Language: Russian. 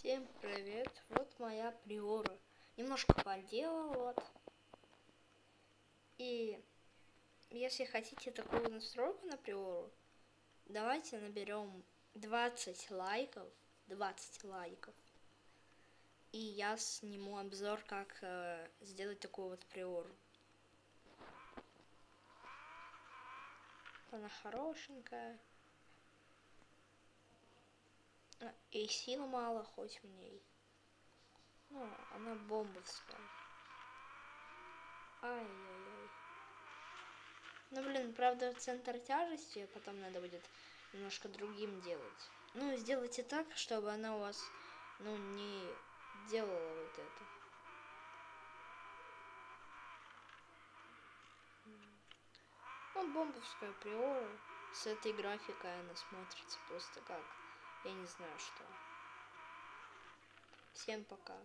Всем привет, вот моя приора. Немножко поделал, вот. И если хотите такую настройку на приору, давайте наберем 20 лайков. 20 лайков. И я сниму обзор, как сделать такую вот приору. Она хорошенькая. И сил мало, хоть в ней. Ну, она бомбовская. Ай-яй-яй. Ну, блин, правда, центр тяжести потом надо будет немножко другим делать. Ну, сделайте так, чтобы она у вас, ну, не делала вот это. Ну, бомбовская приора. С этой графикой она смотрится просто как, я не знаю что. Всем пока.